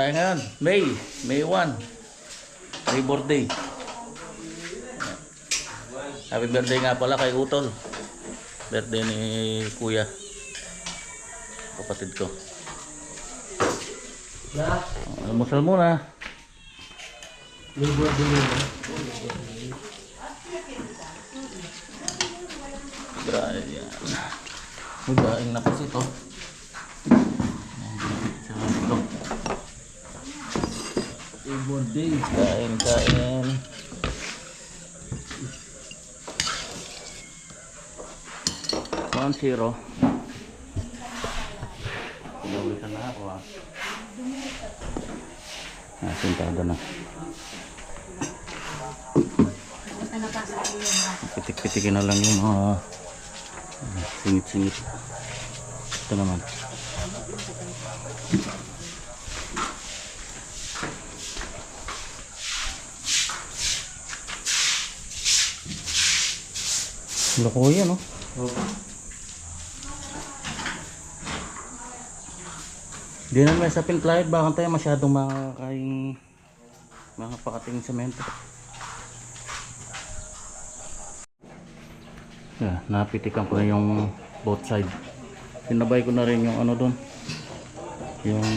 tayo ngayon. May 1. May birthday. Happy birthday nga pala kay Utol. Birthday ni Kuya. Kapatid ko. Almusal muna. May birthday na. Grabe yan. Magaing na kasi ito. Birthday. Kain. 1-0. Pinawisan na ako ah. Sintado na. Pitik-pitikin na lang yung singit-singit. Ito naman. Loko yan, no? Di na may sapin Clyde, baka tayo masyadong makakaing mga pakating semento. Yeah, napitikan ko na yung both side. Sinabay ko na rin yung ano doon, yung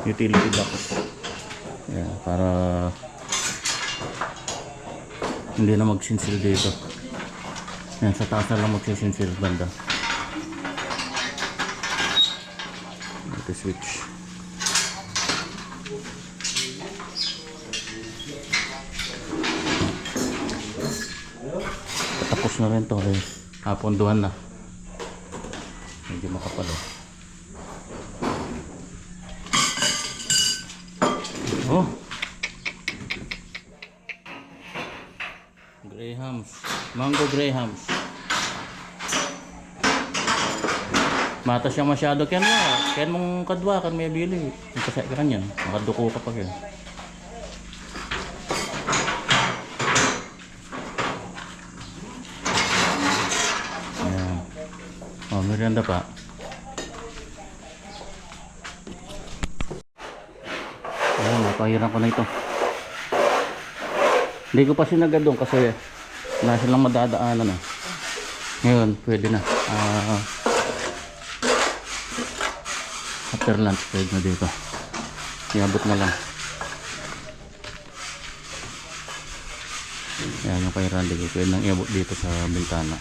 utility box. Yeah, para hindi na magsinsil dito. Yan, sa taas na lang magsisinsil banda. Ito switch. Patapos na rin to. Ponduhan na. Medyo makapal eh. Oh, Grahams, mango Grahams. Mata siyang masyado kaya mong kadwa kan may bili. Kasi ka kanyan, makaduko ka pa yan. Ayan. Oh, merienda pa. Ayan, napahiran ko na ito. Hindi ko pa sinagadong kasi wala silang madadaanan eh. Ngayon, pwede na. After lunch, pwede na dito. Iabot na lang. Ayan yung kay Randy. Pwede nang iabot dito sa bintana.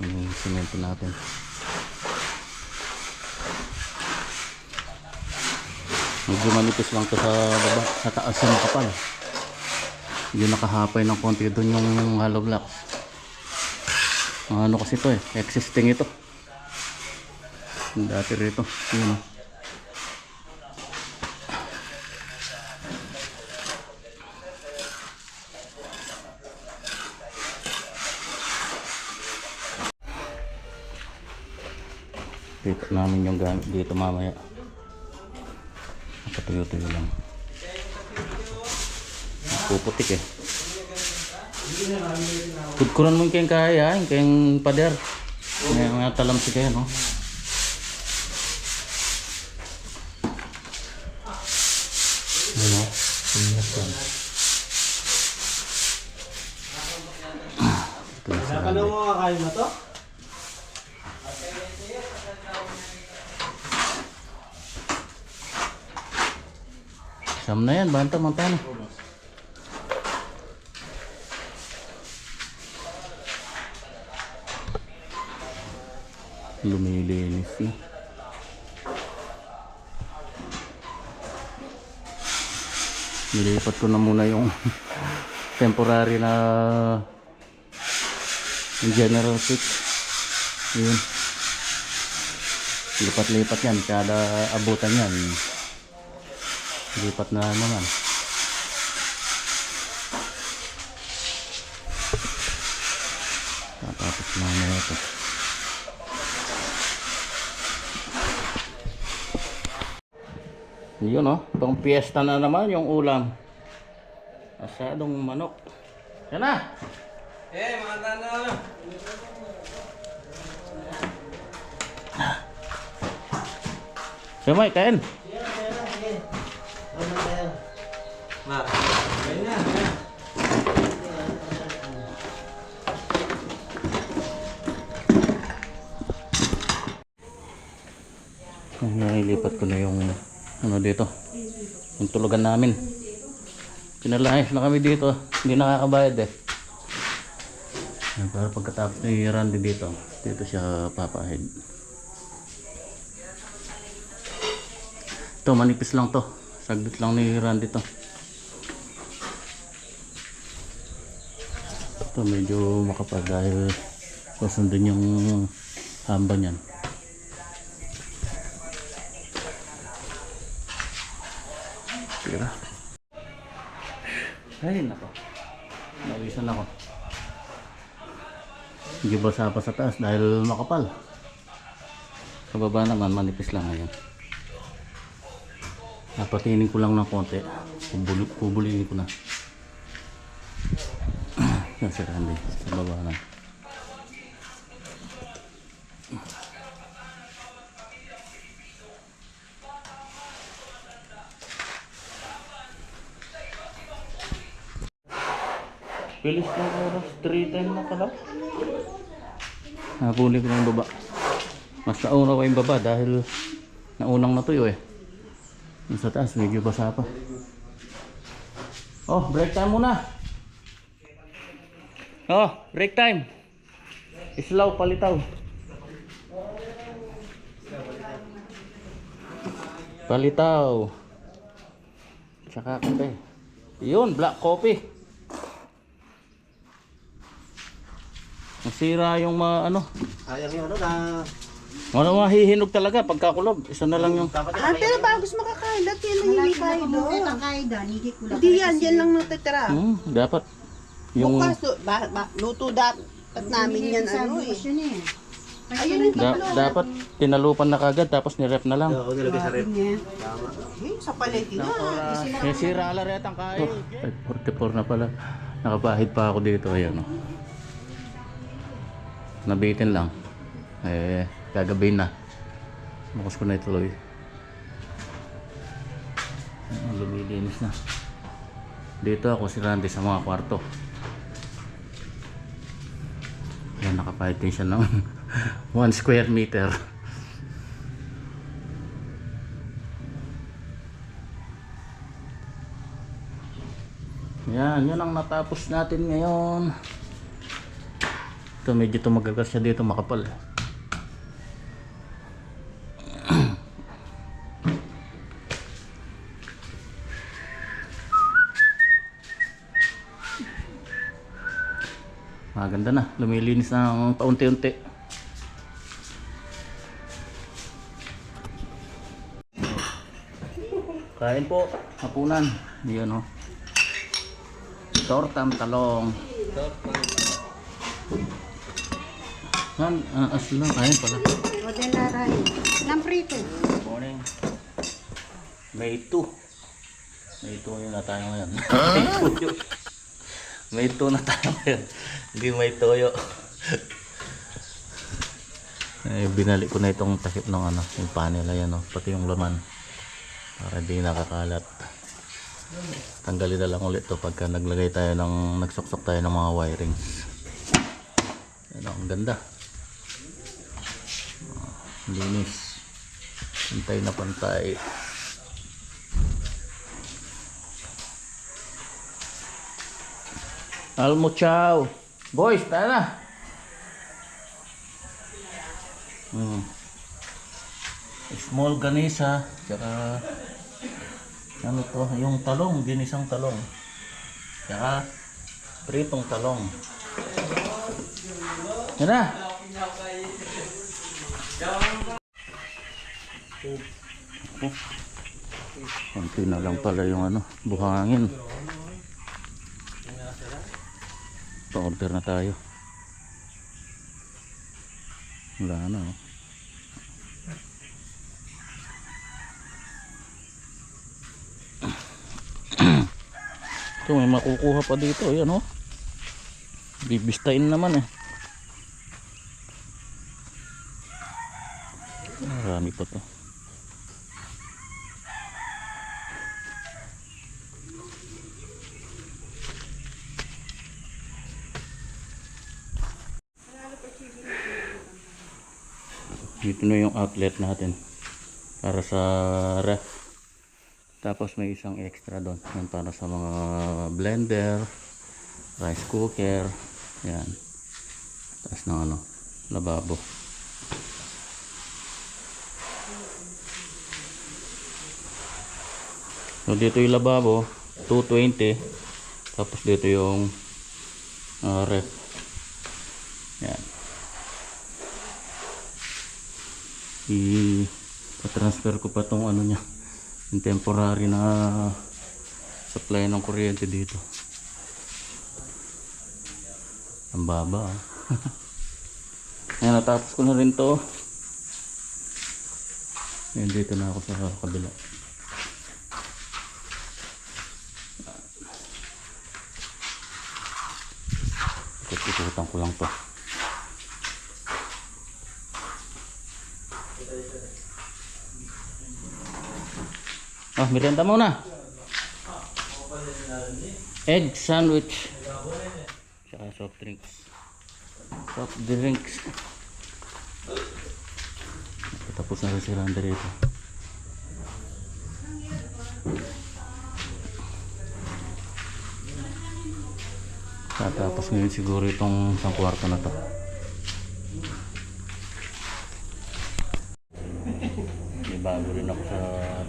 Yung semento natin. Medyo manipis lang to sa baba. Sa taas yung makapal. Medyo nakahapay ng konti doon yung hollow block. Ano kasi ito eh. Existing ito. Dati rito. Yun o. Dito namin yung gamit dito mamaya. Nakatuyo-tuyo lang. Puputik eh. Kudkuran mo yung kaya, yung pader. May mga talamsi kaya no. Ano? Ano mo kakain mo to? Sam na yan, banta-mantana. Lumilinis na. Nilipat ko na muna yung temporary na general switch. Yun. Lipat-lipat yan. Kada abutan yan. Lipat na naman. Tapos na ito. Yun o, pang piyesta na naman yung ulam. Asadong manok. Yan na! Maganda na! Samay, kain. Ano tayo? Ma. Ayun na. Ayun. Nailipat ko na yung ano dito. Yung tulugan namin. Pinalayas na kami dito. Hindi nakakabayad eh. Yan, para pagkatapos ni Randy dito siya papahid. Ito, manipis lang to. Saglit lang ni Randy to. Ito, medyo makapal dahil susundin yung hamba niyan. Tira. Ay, nako. Nawisan ako. Hindi basa pa sa taas dahil makapal. Sa baba naman, manipis lang ngayon. Napatinin ko lang ng konti. Pubulinin ko na. Yan si Randy. Sa baba na. Bilis ng oras, 3 time na pala. Napuli ko ng baba. Mas nauna ko yung baba dahil naunang natuyo eh. Yung sa taas, medyo basa pa. Oh, break time muna. Oh, break time. Islaw, palitaw. Palitaw. Tsaka kape. Yun, black coffee. Masira yung ano. Ayang yun, ano na. Mahihinog talaga pagkakulob. Isa na lang yung... Pero bago makakalat, yan ang hindi kayo doon. Hindi yan, yan lang natitira. Dapat. Yung... Bukas, luto dapat namin yan ano eh. Ayun yung dapat tinalupan na kagad tapos nirep na lang. Oo, nilagay sa rep. Tama. sa palengke na. Eh, sira ala retang kain. 44 na pala. Nakapahid pa ako dito. Ayan o. Nabitin lang. Eh, gagabi na. Bukas ko na ituloy. Lumilinis na. Dito ako si Randy sa mga kwarto. Ayan, nakapahid din siya ng 1 square meter. Yan, yun ang natapos natin ngayon. Ito, medyo tumagagas siya dito, makapal. Maganda na, lumilinis na ng paunti-unti. Kain po, hapunan. Yan o. Tortang talong. Asin lang, kain pala. Modelaray. Lamprito. Morning. May 2. May 2 yun na tayo ngayon. May 2 na tayo ngayon. Hindi may toyo. Eh, binalik ko na itong takip ng ano, yung panel. Ayan o, pati yung laman. Para di nakakalat. Tanggalin na lang ulit to pagka naglagay tayo ng, nagsuksok tayo ng mga wirings. Ayan o, ang ganda. Linis. Pantay na pantay. Almo chow. Boys, tayo na. Small ganisa. Tsaka ano to? Yung talong. Ginisang talong. Tsaka pritong talong. Yan na. Konti na lang pala yung ano, buhangin. Pa-order na tayo. Wala na oh. Ito, may makukuha pa dito. Ayan oh. Bibistain naman eh. Marami pa to. Dito na yung outlet natin para sa ref. Tapos may isang extra doon. Yan para sa mga blender, rice cooker. Yan. Tapos ng ano, lababo. So dito yung lababo, 220. Tapos dito yung ref. Yan. I-transfer ko pa tong ano niya, yung temporary na supply ng kuryente dito. Ang baba ah. Ayan, natapos ko na rin to. Ayan, dito na ako sa kabila. Ikot-ikutan ko lang to. Ah, merienda muna. Egg sandwich. Tsaka soft drinks. Soft drinks. Tapos na rin si Randy rito. Tapos ngayon siguro itong isang kwarto na to. Bago rin ako sa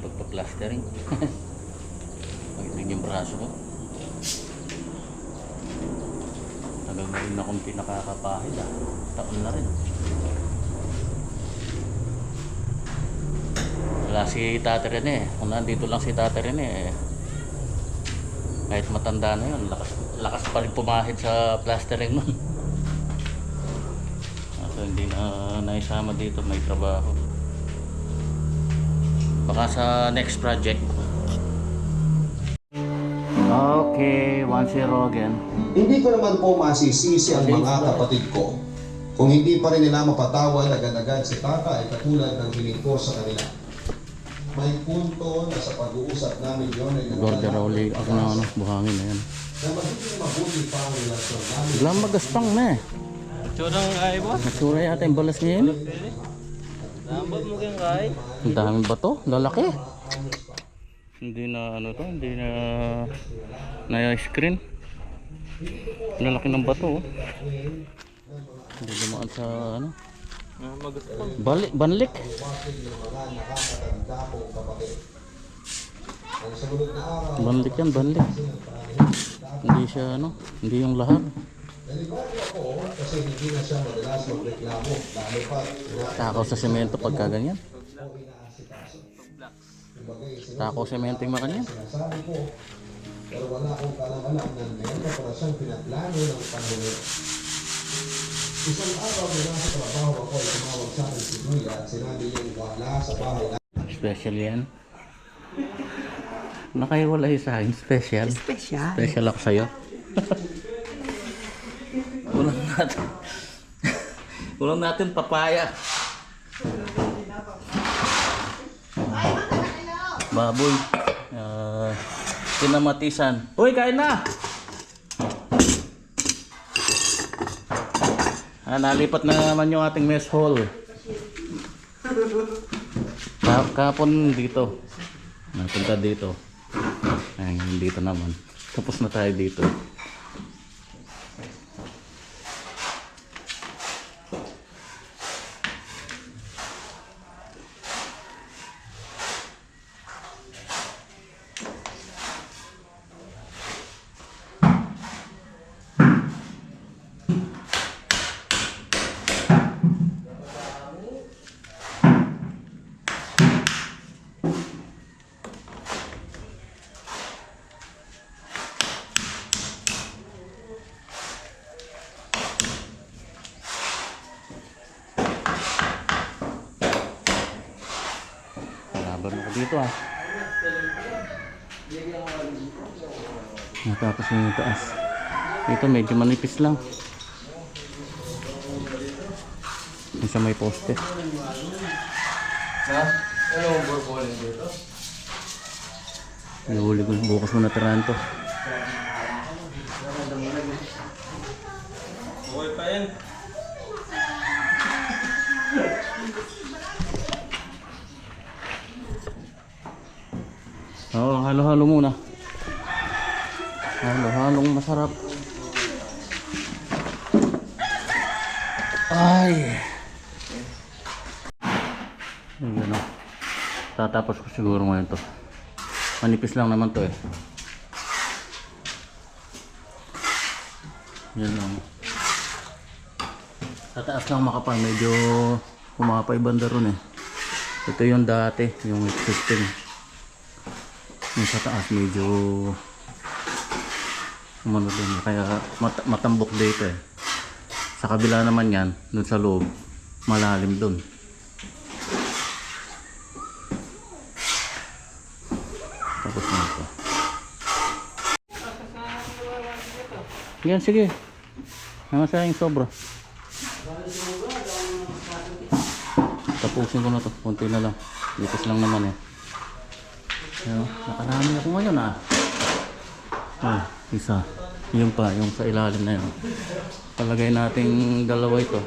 pagpa-plastering. Magitig yung braso ko. Tagal na rin akong pinakakapahid ah. Taon na rin. Wala si Tate Rene. Kung nandito lang si Tate Rene kahit matanda na yun, lakas pa rin pumahid sa plastering nun. So hindi na naisama dito, may trabaho. Baka sa next project. Okay, 1-0 again. Hindi ko naman po masisisi ang mga kapatid ko kung hindi pa rin nila mapatawad agad-agad si Tata ay katulad ng hiling ko sa kanila. May punto na sa pag-uusap namin yun ay Gorder uli ako na ano, buhangin na yan. na magiging mabuti pa ang relasyon namin. Biglang magaspang na eh. Tsurang kay boss. Natsura yata yung balas ngayon. Nambot mo kang kay. Ang daming bato, lalaki. Hindi na ano to, hindi na screen. Lalaki ng bato oh. Hindi dumaan sa ano. Banlik. Banlik yan, banlik. Hindi siya ano, hindi yung lahar. Nalibago ako kasi hindi na siya madalas magreklamo, lalo pa Takaw sa semento pagka ganyan. Takaw semento yung mga ganyan. sinasabi ko. Pero wala akong kalam-alam na meron pa pala siyang pinaplano ng pangulit. Isang araw na nasa trabaho ako ay tumawag sa akin si Kuya at sinabi niyang wala sa bahay na. Special yan. Nakaiwalay sa akin, special. Special. Special ako sa'yo. Ulam natin. Ulam natin papaya. Baboy. Kinamatisan. Uy, kain na! Nalipat na naman yung ating mess hall. Kapon dito. Napunta dito. Ay, dito naman. Tapos na tayo dito. Laban ako dito ah. Natapos na yung taas. Dito medyo manipis lang. Yung sa may poste. Nahuli ko bukas mo na tirahan to. Okay pa yan. Oo, halo-halo muna. Halo-halong masarap. Ay. Ayan o. Tatapos ko siguro ngayon to. Manipis lang naman to eh. Yan lang. Sa taas lang makapal. Medyo kumapay banda ron eh. Ito yung dati. Yung system. Yung sa taas medyo umano din. Kaya matambok dito eh. Sa kabila naman yan. Dun sa loob. Malalim dun. Tapos na ito. Yan, sige. Nangasayang sobra. Tapusin ko na to. Kunti na lang. Lipas lang naman eh. Yan, nakarami ako ngayon ah. Ay, isa. Yung pa, yung sa ilalim na yun. Palagay nating dalawa ito.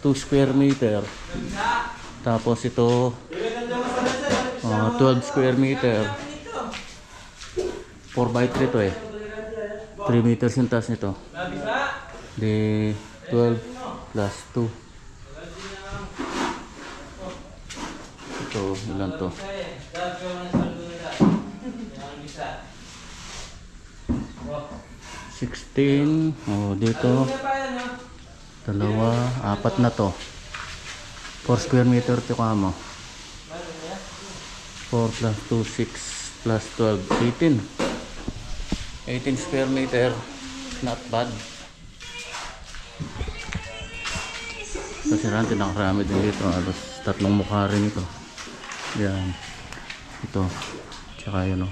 2 square meter. Tapos ito 12 square meter. 4x3 to eh. 3 meters yung taas nito. Di 12 plus 2. Ito, ilan to? 16. Oh, dito. Dalawa, apat na to. 4 square meter ito kamo. 4 plus 2, 6 plus 12, 18 square meter. Not bad. Kasi natin nakarami din dito. Alos 3 mukha rin ito. Yan. Ito. Tsaka yun o.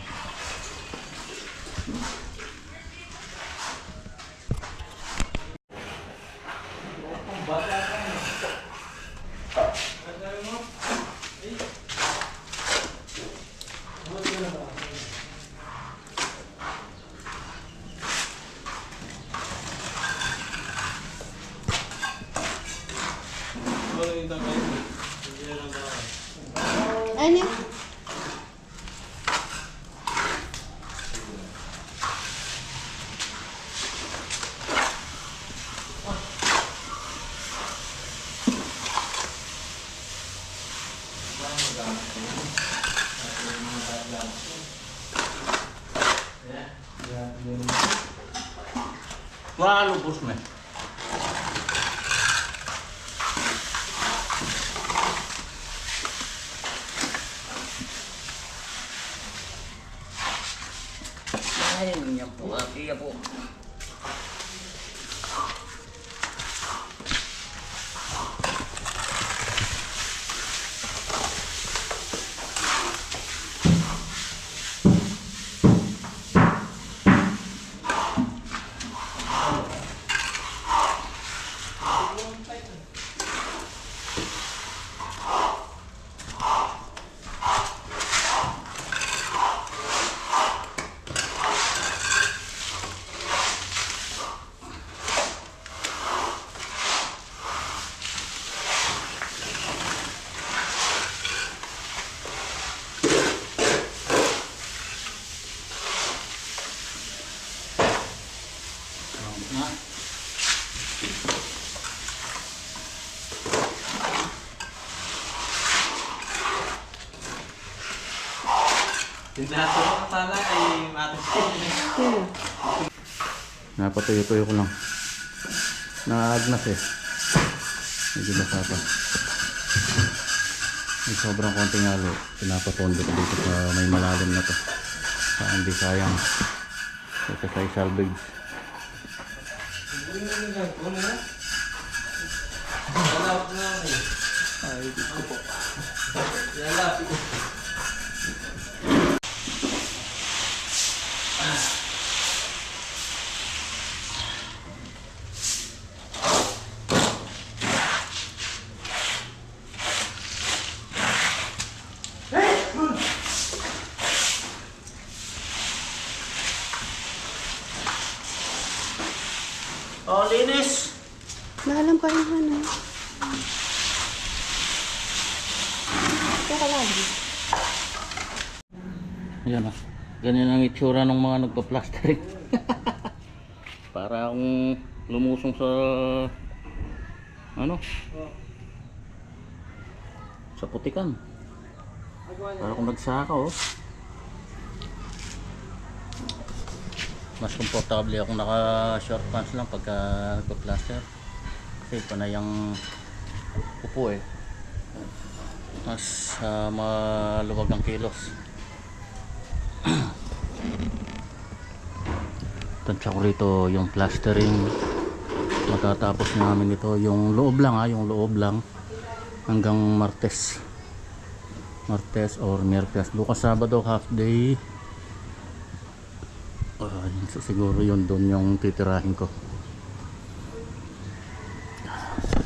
Ano? Wala lubos na. Ay, niya po, iya po. Tinato ko sana ay matusin. Napatuyo-tuyo ko lang. Naagnas eh. Medyo basa pa. May sobrang konting halo. Pinapapondo ko dito sa may malalim na to. Hindi sayang. Ito sa salvage. Ay, dito po. Oh, linis! Mahalang pa yung ano. Teka lagi. Ayan o. Ganyan ang itsura ng mga nagpa-plastering. Para akong lumusong sa ano? Sa putikan. Para akong nagsaka oh. Mas komportable akong naka short pants lang pagka nagpa-plaster. Kasi panay ang upo eh. Mas maluwag ang kilos. Tansya ko rito yung plastering. Matatapos namin ito yung loob lang yung loob lang hanggang Martes or Miyerkules. Bukas Sabado half day. Siguro yun doon yung titirahin ko.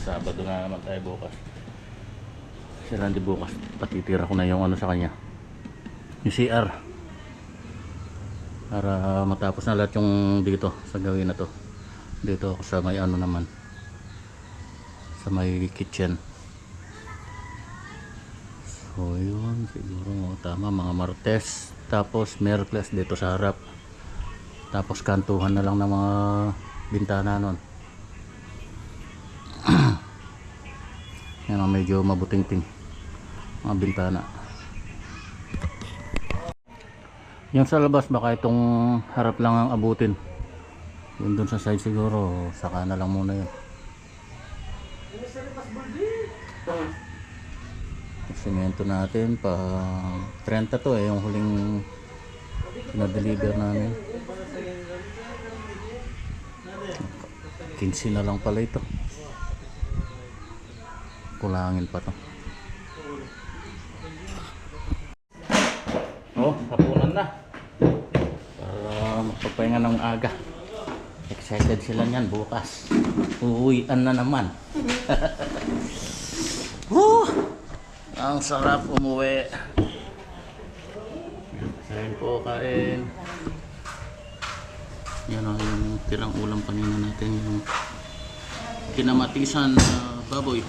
Sabado na naman tayo bukas. Si Randy bukas patitira ko na yung ano sa kanya, yung CR, para matapos na lahat yung dito sa gawin na to. Dito ako sa may ano naman, sa may kitchen. So yun siguro tama, mga Martes tapos Miyerkules dito sa harap, tapos kantuhan na lang ng mga bintana nun. Yan ang medyo mabuting-ting mga bintana. Yung sa labas baka itong harap lang ang abutin. Yung dun sa side siguro saka na lang muna yun. Semento natin pa 30 to yung huling na-deliver namin. 15 na lang pala ito. Kulangin pa to. Hapunan na para magpapahinga ng aga. Excited sila niyan bukas. Uuwian na naman. Ang sarap umuwi. Kain po, kain. Yan ang yung tirang ulam kanina natin, yung kinamatisan na baboy.